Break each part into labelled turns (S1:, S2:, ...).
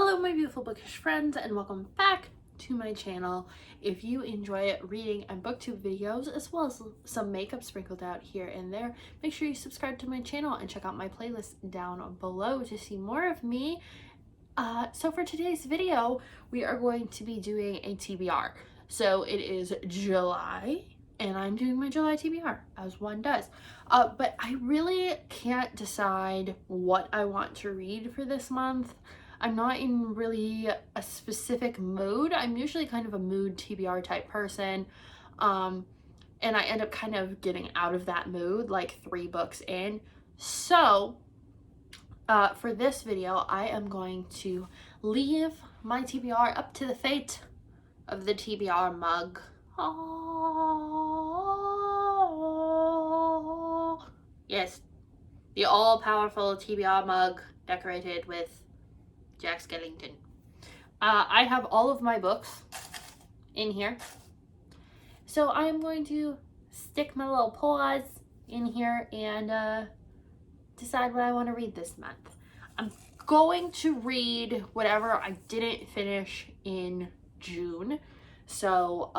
S1: Hello my beautiful bookish friends and welcome back to my channel. If you enjoy reading and booktube videos as well as some makeup sprinkled out here and there, make sure you subscribe to my channel and check out my playlist down below to see more of me. So for today's video, we are going to be doing a TBR. So it is July and I'm doing my July TBR as one does. But I really can't decide what I want to read for this month. I'm not in really a specific mood. I'm usually kind of a mood TBR type person. And I end up kind of getting out of that mood like 3 books in. So for this video, I am going to leave my TBR up to the fate of the TBR mug. Oh, yes, the all-powerful TBR mug decorated with Jack Skellington. I have all of my books in here. So I'm going to stick my little paws in here and decide what I want to read this month. I'm going to read whatever I didn't finish in June. So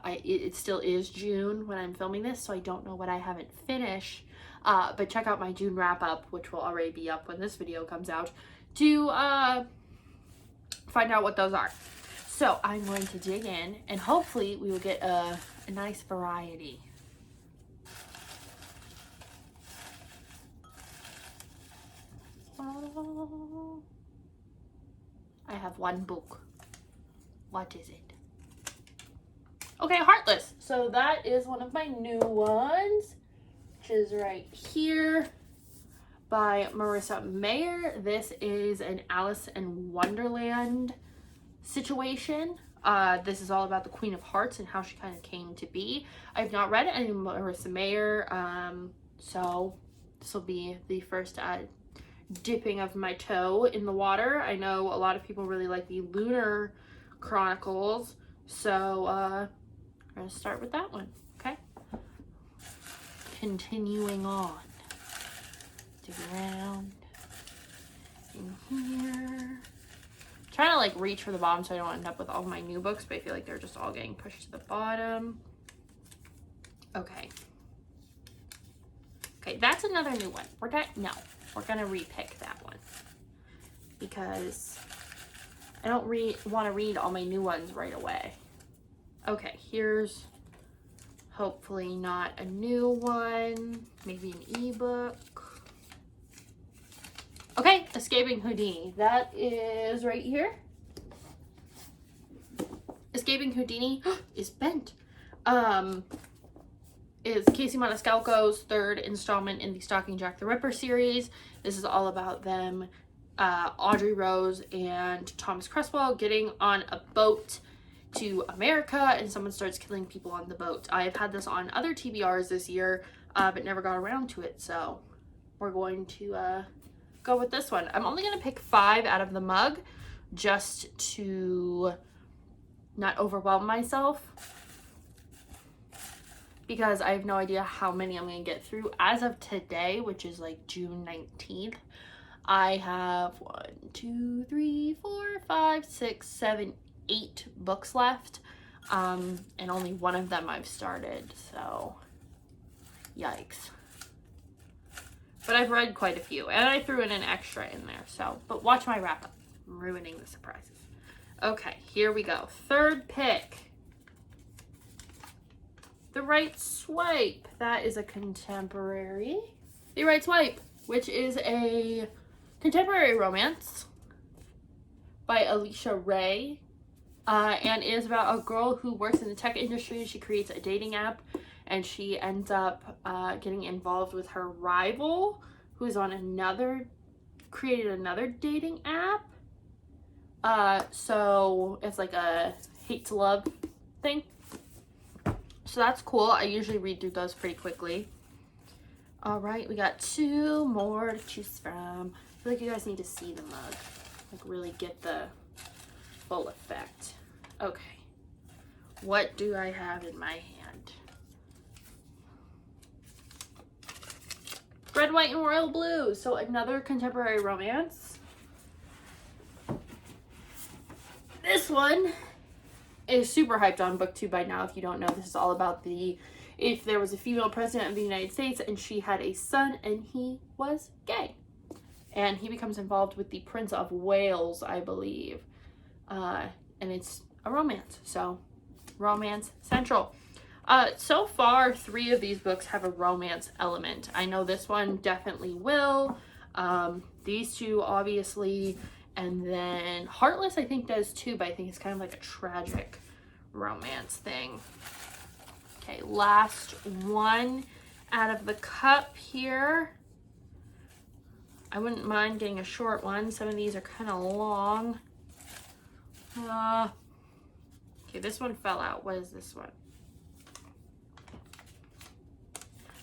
S1: it still is June when I'm filming this, so I don't know what I haven't finished. But check out my June wrap up, which will already be up when this video comes out, to find out what those are. So I'm going to dig in and hopefully we will get a nice variety. I have one book. What is it? Okay, Heartless. So that is one of my new ones, which is right here, by Marissa Mayer. This is an Alice in Wonderland situation. This is all about the Queen of Hearts and how she kind of came to be. I've not read any Marissa Mayer, so this will be the first dipping of my toe in the water. I know a lot of people really like the Lunar Chronicles, so I'm going to start with that one, okay? Continuing on. Dig around in here. Trying to like reach for the bottom so I don't end up with all my new books, but I feel like they're just all getting pushed to the bottom. Okay. Okay, that's another new one. We're gonna repick that one because I don't want to read all my new ones right away. Okay, here's hopefully not a new one, maybe an ebook. Okay, Escaping Houdini. That is right here. Escaping Houdini is bent. Is Casey Maniscalco's 3rd installment in the Stalking Jack the Ripper series. This is all about them, Audrey Rose and Thomas Cresswell, getting on a boat to America and someone starts killing people on the boat. I've had this on other TBRs this year, but never got around to it, so we're going to go with this one. I'm only going to pick 5 out of the mug just to not overwhelm myself because I have no idea how many I'm going to get through. As of today, which is like June 19th, I have 1, 2, 3, 4, 5, 6, 7, 8 books left, and only one of them I've started, so yikes. But I've read quite a few, and I threw in an extra in there, so, but watch my wrap up. I'm ruining the surprises. Okay, here we go. 3rd pick. The Right Swipe. That is a contemporary. The Right Swipe, which is a contemporary romance by Alicia Ray, and is about a girl who works in the tech industry. She creates a dating app, and she ends up getting involved with her rival, who's on created another dating app. So it's like a hate to love thing. So that's cool. I usually read through those pretty quickly. All right, we got 2 more to choose from. I feel like you guys need to see the mug, like really get the full effect. Okay, what do I have in my hand? Red, White, and Royal Blue. So another contemporary romance. This one is super hyped on BookTube by now. If you don't know, this is all about if there was a female president of the United States and she had a son and he was gay. And he becomes involved with the Prince of Wales, I believe. And it's a romance. So, romance central. So far, 3 of these books have a romance element. I know this one definitely will. These 2, obviously. And then Heartless, I think, does too, but I think it's kind of like a tragic romance thing. Okay, last one out of the cup here. I wouldn't mind getting a short one. Some of these are kind of long. Okay, this one fell out. What is this one?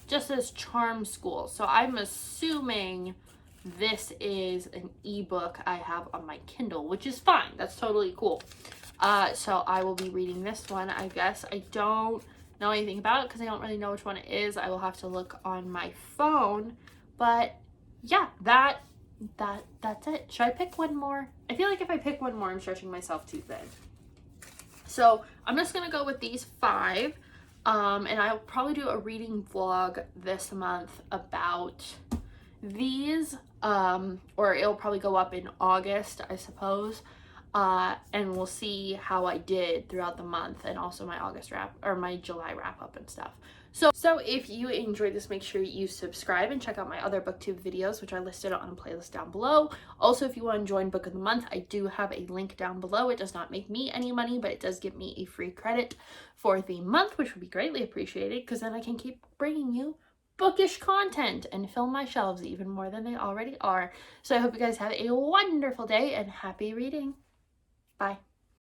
S1: Just says Charm School. So I'm assuming this is an ebook I have on my Kindle, which is fine. That's totally cool. So I will be reading this one, I guess. I don't know anything about it because I don't really know which one it is. I will have to look on my phone. But yeah, that's it. Should I pick one more? I feel like if I pick one more, I'm stretching myself too thin. So I'm just gonna go with these 5. And I'll probably do a reading vlog this month about these, or it'll probably go up in August, I suppose. And we'll see how I did throughout the month, and also my August wrap or my July wrap up and stuff. So if you enjoyed this, make sure you subscribe and check out my other BookTube videos, which are listed on a playlist down below. Also, if you want to join Book of the Month, I do have a link down below. It does not make me any money, but it does give me a free credit for the month, which would be greatly appreciated because then I can keep bringing you bookish content and fill my shelves even more than they already are. So I hope you guys have a wonderful day and happy reading. Bye.